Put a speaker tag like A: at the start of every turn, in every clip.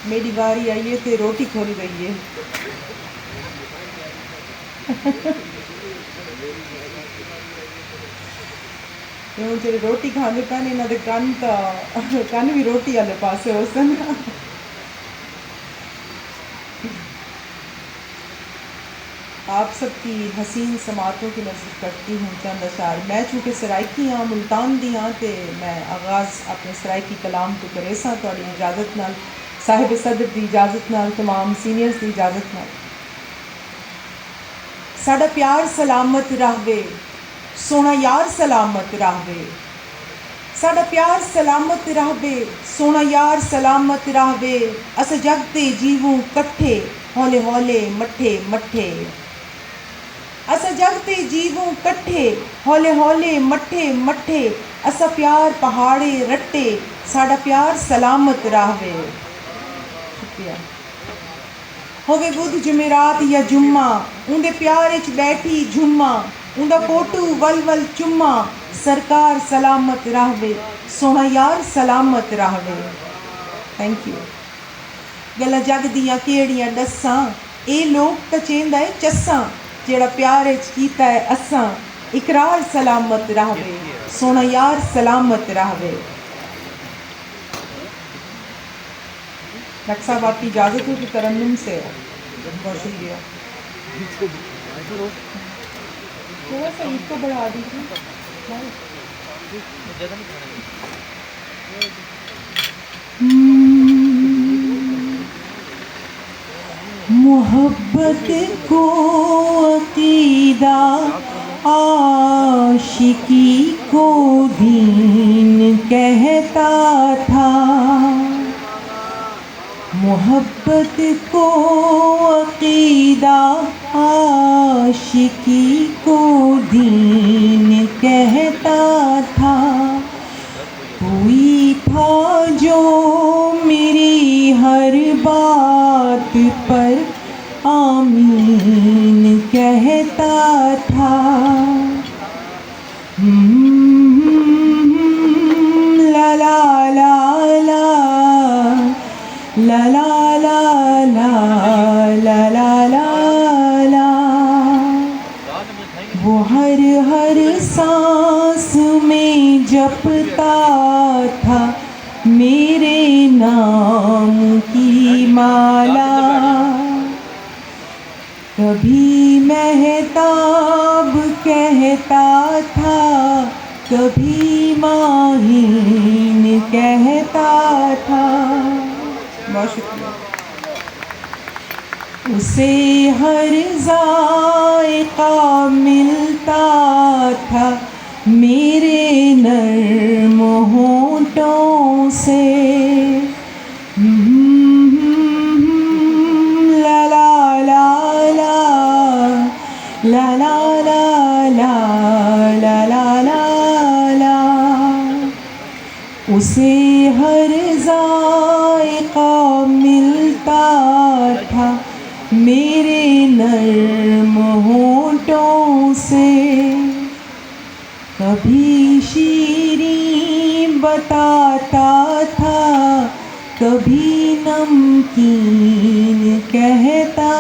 A: میری باری آئی ہے تو روٹی کھول گئی ہے. ہوں جی روٹی کھانے پہنے انہوں نے کن بھی روٹی والے پاسے ہو سن. آپ سب کی حسین سماعتوں کی نظر کرتی ہوں چند اشعار. میں چونکہ سرائکی ہاں ملتان دی ہاں تے میں آغاز اپنے سرائکی کلام تو کرے ساں تھوڑی اجازت نال, صاحب صدر دی اجازت نال, تمام سینئرز دی اجازت نال. ساڈا پیار سلامت رہوے سونا یار سلامت رہوے. ساڈا پیار سلامت رہوے سونا یار سلامت رہوے. اسا جگ تے جیووں کٹھے ہولے ہولے مٹھے مٹھے. اسا جگ تے جیووں کٹھے ہولے ہولے مٹھے مٹھے. اسا پیار پہاڑے رٹے ساڈا پیار سلامت رہوے. شکریہ. ہوے بدھ جمعرات یا جمعہ اندے پیار وچ بیٹھی جھما. اوندا فوٹو ول ول چما. سرکار سلامت رہوے سونا یار سلامت رہوے. Thank you. گلا جگ دیاں کیڑیاں دساں اے لوگ تا چیندا ہے چساں. جیڑا پیار وچ کیتا ہے اساں اقرار سلامت رہوے سونا یار سلامت رہوے. ڈاکٹر صاحب آپ کی اجازت ہو کہ ترنم سے بہت شکریہ. تھوڑا سا عید کو بڑھا دیجیے. محبت کو عقیدہ عاشقی کو دین کہتا تھا. محبت کو عقیدہ عاشقی کو دین کہتا تھا. کوئی تھا جو میری ہر بات پر آمین کہتا تھا. لا لا لا لا لا لا لا لا لا لا لا لا. وہ ہر سانس میں جپتا تھا میرے نام کی مالا. کبھی مہتاب کہتا تھا کبھی ماہین کہتا تھا. بہت شکریہ. اسے ہر ذائقہ ملتا تھا میرے نرم ہونٹوں سے. لا لا لا لا لا لا لا لا لا لا لا لا. اسے ہر ذائقہ ملتا تھا میرے نرم ہونٹوں سے. کبھی شیریں بتاتا تھا کبھی نمکین کہتا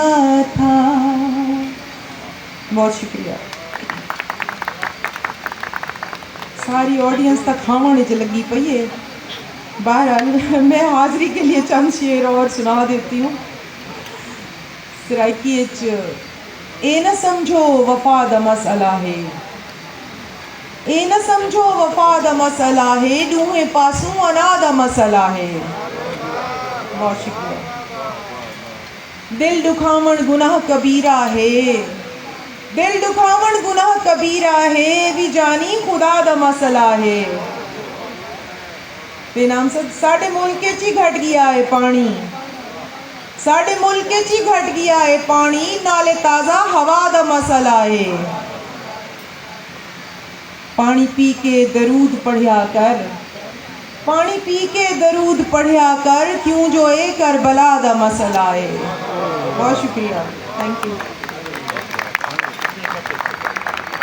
A: تھا. بہت شکریہ. ساری آڈینس تک کھاونے چ لگی پئی ہے. بہرحال میں حاضری کے لیے چند شعر اور سنا دیتی ہوں. سرائکی اچ اے نہ سمجھو وفا دا مسئلہ ہے. اے نہ سمجھو وفا دا مسئلہ ہے. دوہیں پاسوں انا دا مسئلہ ہے. بہت شکریہ. دل دکھاون گناہ کبیرہ ہے. دل دکھاون گناہ کبیرہ ہے. بھی جانی خدا دا مسئلہ ہے. بے نام ساڈے ملک چ ہی گھٹ گیا ہے پانی. ساڈے ملک چ ہی گھٹ گیا ہے پانی. نالے تازہ ہوا دا مسئلہ ہے. پانی پی کے درود پڑھیا کر. پانی پی کے درود پڑھیا کر. کیوں جو اے کربلا دا مسئلہ ہے. بہت شکریہ. Thank you.